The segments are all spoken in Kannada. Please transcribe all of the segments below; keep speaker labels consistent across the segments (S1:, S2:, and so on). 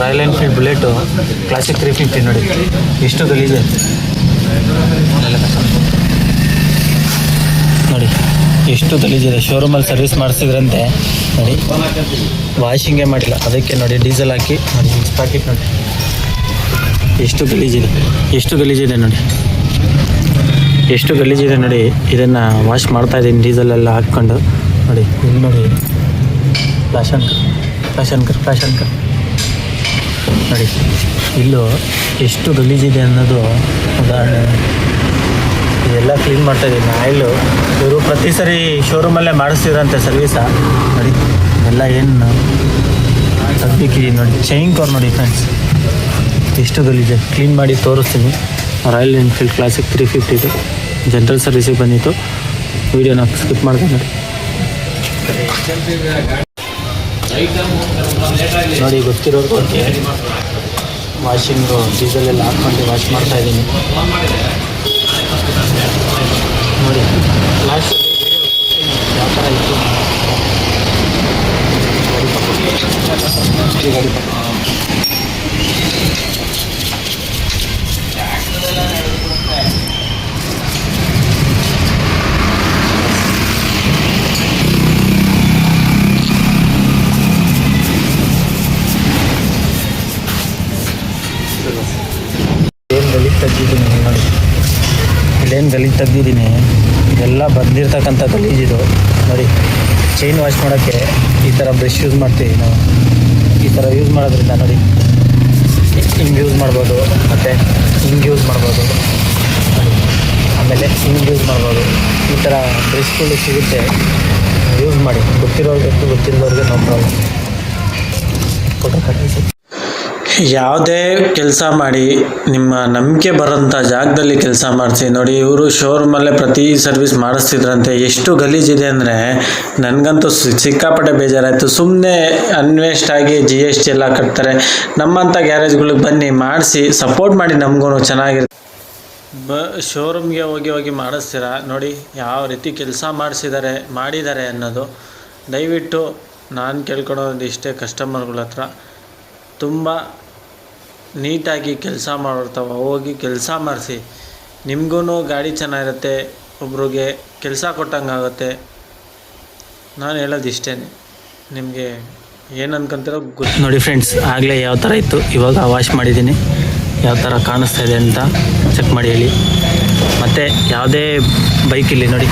S1: ರಾಯಲ್ ಎನ್ಫೀಲ್ಡ್ ಬುಲೆಟು ಕ್ಲಾಸಿಕ್ 350 ನೋಡಿ ಎಷ್ಟು ಗಲೀಜು ನೋಡಿ, ಎಷ್ಟು ಗಲೀಜಿದೆ. ಶೋರೂಮಲ್ಲಿ ಸರ್ವಿಸ್ ಮಾಡಿಸಿದ್ರಂತೆ ನೋಡಿ, ವಾಷಿಂಗೇ ಮಾಡಿಲ್ಲ. ಅದಕ್ಕೆ ನೋಡಿ ಡೀಸೆಲ್ ಹಾಕಿ ನೋಡಿ ಪ್ಯಾಕೆಟ್ ನೋಡಿ ಎಷ್ಟು ಗಲೀಜಿದೆ ನೋಡಿ, ಎಷ್ಟು ಗಲೀಜಿದೆ ನೋಡಿ. ಇದನ್ನು ವಾಶ್ ಮಾಡ್ತಾಯಿದ್ದೀನಿ ಡೀಸೆಲೆಲ್ಲ ಹಾಕ್ಕೊಂಡು ನೋಡಿ. ಇಲ್ಲಿ ನೋಡಿ ಫ್ಯಾಷನ್ ನೋಡಿ, ಇಲ್ಲೂ ಎಷ್ಟು ಗಲೀಜಿದೆ ಅನ್ನೋದು ಉದಾಹರಣೆ. ಇದೆಲ್ಲ ಕ್ಲೀನ್ ಮಾಡ್ತಾಯಿದ್ದೀನಿ. ಆಯಿಲು ಇವರು ಪ್ರತಿ ಸರಿ ಶೋರೂಮಲ್ಲೇ ಮಾಡಿಸ್ತಿದ್ರಂತೆ ಸರ್ವಿಸ ನೋಡಿ. ಎಲ್ಲ ಏನು ಸದ್ಯಕ್ಕಿದೆ ನೋಡಿ. ಚೈನ್ ಕವರ್ ನೋಡಿ ಫ್ರೆಂಡ್ಸ್ ಎಷ್ಟು ಗಲೀಜೆ. ಕ್ಲೀನ್ ಮಾಡಿ ತೋರಿಸ್ತೀನಿ. ರಾಯಲ್ ಎನ್ಫೀಲ್ಡ್ ಕ್ಲಾಸಿಕ್ 350 ಜನರಲ್ ಸರ್ವಿಸಿಗೆ ಬಂದಿತ್ತು. ವೀಡಿಯೋನ ಸ್ಕಿಪ್ ಮಾಡ್ತೀನಿ ನೋಡಿ. ಗೊತ್ತಿರೋರು ವಾಷಿಂಗು ಡೀಸೆಲೆಲ್ಲ ಹಾಕ್ಕೊಂಡು ವಾಶ್ ಮಾಡ್ತಾಯಿದ್ದೀನಿ ನೋಡಿ. ಲಾಸ್ಟ್ ಯಾವ ಥರ ಇತ್ತು ಗಾಡಿ ಏನು ಗಲೀಜು ತೆಗ್ದಿದ್ದೀನಿ ನೋಡಿ. ಇಲ್ಲೇನು ಗಲೀಜು ತೆಗ್ದಿದ್ದೀನಿ, ಇದೆಲ್ಲ ಬಂದಿರ್ತಕ್ಕಂಥ ಗಲೀಜಿದು ನೋಡಿ. ಚೈನ್ ವಾಶ್ ಮಾಡೋಕ್ಕೆ ಈ ಥರ ಬ್ರಷ್ ಯೂಸ್ ಮಾಡ್ತೀವಿ ನಾವು. ಈ ಥರ ಯೂಸ್ ಮಾಡೋದ್ರಿಂದ ನೋಡಿ, ಹಿಂಗೆ ಯೂಸ್ ಮಾಡ್ಬೋದು, ಮತ್ತು ಹಿಂಗೆ ಯೂಸ್ ಮಾಡ್ಬೋದು ನೋಡಿ. ಆಮೇಲೆ ಹಿಂಗೆ ಯೂಸ್ ಮಾಡ್ಬೋದು. ಈ ಥರ ಬ್ರಷ್ಗಳು ಸಿಗುತ್ತೆ, ಯೂಸ್ ಮಾಡಿ. ಗೊತ್ತಿರೋರಿಗೆ ಗೊತ್ತಿರೋರಿಗೆ ನೋ ಪ್ರಾಬ್ಲಮ್. ಫೋಟೋ ಕಟ್ಟಿಸಿ. ಯಾವುದೇ ಕೆಲಸ ಮಾಡಿ ನಿಮ್ಮ ನಂಬಿಕೆ ಬರೋಂಥ ಜಾಗದಲ್ಲಿ ಕೆಲಸ ಮಾಡಿಸಿ ನೋಡಿ. ಇವರು ಶೋರೂಮಲ್ಲೇ ಪ್ರತಿ ಸರ್ವಿಸ್ ಮಾಡಿಸ್ತಿದ್ರಂತೆ. ಎಷ್ಟು ಗಲೀಜಿದೆ ಅಂದರೆ ನನಗಂತೂ ಸಿಕ್ಕಾಪಟ್ಟೆ ಬೇಜಾರಾಯಿತು. ಸುಮ್ಮನೆ ಅನ್ವೇಸ್ಟ್ ಆಗಿ GST ಎಲ್ಲ ಕಟ್ತಾರೆ. ನಮ್ಮಂಥ ಗ್ಯಾರೇಜ್ಗಳಿಗೆ ಬನ್ನಿ, ಮಾಡಿಸಿ ಸಪೋರ್ಟ್ ಮಾಡಿ, ನಮಗೂ ಚೆನ್ನಾಗಿರುತ್ತೆ. ಶೋರೂಮ್ಗೆ ಹೋಗಿ ಮಾಡಿಸ್ತೀರ ನೋಡಿ ಯಾವ ರೀತಿ ಕೆಲಸ ಮಾಡಿದ್ದಾರೆ ಅನ್ನೋದು. ದಯವಿಟ್ಟು ನಾನು ಕೇಳ್ಕೊಳೋದು ಇಷ್ಟೇ, ಕಸ್ಟಮರ್ಗಳ ಹತ್ರ ತುಂಬ ನೀಟಾಗಿ ಕೆಲಸ ಮಾಡಿರ್ತಾವೆ, ಹೋಗಿ ಕೆಲಸ ಮಾಡಿಸಿ. ನಿಮಗೂ ಗಾಡಿ ಚೆನ್ನಾಗಿರುತ್ತೆ, ಒಬ್ರಿಗೆ ಕೆಲಸ ಕೊಟ್ಟಂಗೆ ಆಗುತ್ತೆ. ನಾನು ಹೇಳೋದು ಇಷ್ಟೇ. ನಿಮಗೆ ಏನು ಅನ್ಕೊಂತೀರೋ ಗೊತ್ತು ನೋಡಿ ಫ್ರೆಂಡ್ಸ್. ಆಗಲೇ ಯಾವ ಥರ ಇತ್ತು, ಇವಾಗ ವಾಶ್ ಮಾಡಿದ್ದೀನಿ. ಯಾವ ಥರ ಕಾಣಿಸ್ತಾ ಇದೆ ಅಂತ ಚೆಕ್ ಮಾಡಿ ಹೇಳಿ. ಮತ್ತು ಯಾವುದೇ ಬೈಕಿಲ್ಲಿ ನೋಡಿ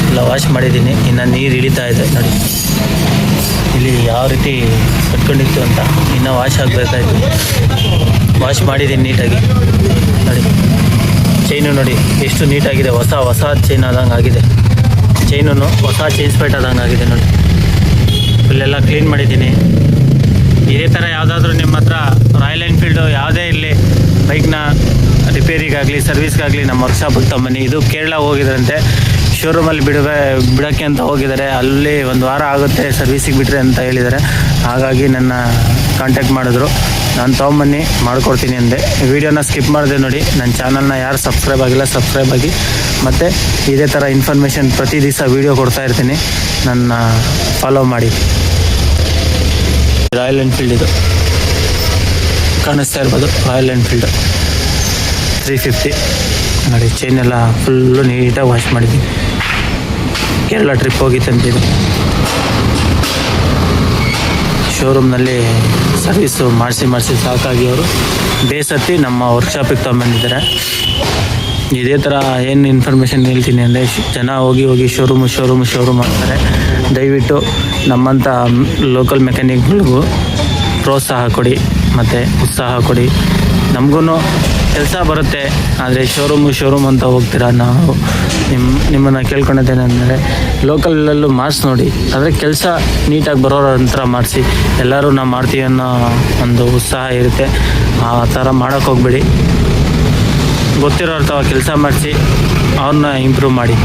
S1: ಎಲ್ಲ ವಾಶ್ ಮಾಡಿದ್ದೀನಿ. ಇನ್ನು ನೀರು ಇಳಿತಾ ಇದೆ ನೋಡಿ. ಇಲ್ಲಿ ಯಾವ ರೀತಿ ಕಟ್ಕೊಂಡಿತ್ತು ಅಂತ ಇನ್ನೂ ವಾಶ್ ಆಗಬೇಕಾಯ್ತು. ವಾಶ್ ಮಾಡಿದ್ದೀನಿ ನೀಟಾಗಿ ನೋಡಿ. ಚೈನು ನೋಡಿ ಎಷ್ಟು ನೀಟಾಗಿದೆ. ಹೊಸ ಚೈನ್ ಆದಂಗೆ ಆಗಿದೆ. ಚೈನು ಹೊಸ ಚೈನ್ ಸ್ಪೈಟ್ ಆದಂಗೆ ಆಗಿದೆ ನೋಡಿ. ಇಲ್ಲೆಲ್ಲ ಕ್ಲೀನ್ ಮಾಡಿದ್ದೀನಿ. ಇದೇ ಥರ ಯಾವುದಾದ್ರೂ ನಿಮ್ಮ ಹತ್ರ ರಾಯಲ್ ಎನ್ಫೀಲ್ಡು ಯಾವುದೇ ಇರಲಿ ಬೈಕ್ನ ರಿಪೇರಿಗಾಗಲಿ ಸರ್ವಿಸ್ಗಾಗಲಿ ನಮ್ಮ ವರ್ಕ್ಶಾಪಿಗೆ ತಗೊಂಬನ್ನಿ. ಇದು ಕೇರಳ ಹೋಗಿದ್ರಂತೆ, ಶೋರೂಮಲ್ಲಿ ಬಿಡೋಕ್ಕೆ ಅಂತ ಹೋಗಿದ್ದಾರೆ. ಅಲ್ಲಿ 1 ವಾರ ಆಗುತ್ತೆ ಸರ್ವಿಸಿಗೆ ಬಿಟ್ಟರೆ ಅಂತ ಹೇಳಿದ್ದಾರೆ. ಹಾಗಾಗಿ ನನ್ನ ಕಾಂಟ್ಯಾಕ್ಟ್ ಮಾಡಿದ್ರು. ನಾನು ತೊಗೊಂಬನ್ನಿ ಮಾಡಿಕೊಡ್ತೀನಿ ಅಂದೆ. ವೀಡಿಯೋನ ಸ್ಕಿಪ್ ಮಾಡಿದೆ ನೋಡಿ. ನನ್ನ ಚಾನಲ್ನ ಯಾರು ಸಬ್ಸ್ಕ್ರೈಬ್ ಆಗಿಲ್ಲ ಸಬ್ಸ್ಕ್ರೈಬ್ ಆಗಿ. ಮತ್ತು ಇದೇ ಥರ ಇನ್ಫಾರ್ಮೇಷನ್ ಪ್ರತಿ ದಿವಸ ವೀಡಿಯೋ ಕೊಡ್ತಾ ಇರ್ತೀನಿ, ನನ್ನ ಫಾಲೋ ಮಾಡಿ. ರಾಯಲ್ ಎನ್ಫೀಲ್ಡ್ ಇದು ಕಾಣಿಸ್ತಾ ಇರ್ಬೋದು. ರಾಯಲ್ ಎನ್ಫೀಲ್ಡ್ 350 ನೋಡಿ. ಚೈನೆಲ್ಲ ಫುಲ್ಲು ನೀಟಾಗಿ ವಾಶ್ ಮಾಡಿದ್ದೀನಿ. ಕೇರಳ ಟ್ರಿಪ್ ಹೋಗಿತ್ತಂತಿದ್ದು. ಶೋರೂಮ್ನಲ್ಲಿ ಸರ್ವಿಸು ಮಾಡಿಸಿ ಸಾಕಾಗಿ ಅವರು ಬೇಸತ್ತಿ ನಮ್ಮ ವರ್ಕ್ಶಾಪಿಗೆ ತೊಗೊಂಬಂದಿದ್ದಾರೆ. ಇದೇ ಥರ ಏನು ಇನ್ಫಾರ್ಮೇಷನ್ ಹೇಳ್ತೀನಿ ಅಂದರೆ, ಜನ ಹೋಗಿ ಶೋರೂಮ್ ಮಾಡ್ತಾರೆ. ದಯವಿಟ್ಟು ನಮ್ಮಂಥ ಲೋಕಲ್ ಮೆಕ್ಯಾನಿಕ್ಗಳಿಗೂ ಪ್ರೋತ್ಸಾಹ ಕೊಡಿ ಮತ್ತು ಉತ್ಸಾಹ ಕೊಡಿ. ನಮಗೂ ಕೆಲಸ ಬರುತ್ತೆ. ಆದರೆ ಶೋರೂಮ್ ಅಂತ ಹೋಗ್ತೀರಾ. ನಾವು ನಿಮ್ಮನ್ನು ಕೇಳ್ಕೊಳೋದೇನೆಂದರೆ ಲೋಕಲಲ್ಲೂ ಮಾಡಿಸಿ ನೋಡಿ. ಆದರೆ ಕೆಲಸ ನೀಟಾಗಿ ಬರೋರ ನಂತರ ಮಾಡಿಸಿ. ಎಲ್ಲರೂ ನಾವು ಮಾಡ್ತೀವಿ ಅನ್ನೋ ಒಂದು ಉತ್ಸಾಹ ಇರುತ್ತೆ. ಆ ಥರ ಮಾಡೋಕ್ಕೆ ಹೋಗ್ಬೇಡಿ. ಗೊತ್ತಿರೋರು ಕೆಲಸ ಮಾಡಿಸಿ ಅವ್ರನ್ನ ಇಂಪ್ರೂವ್ ಮಾಡಿ.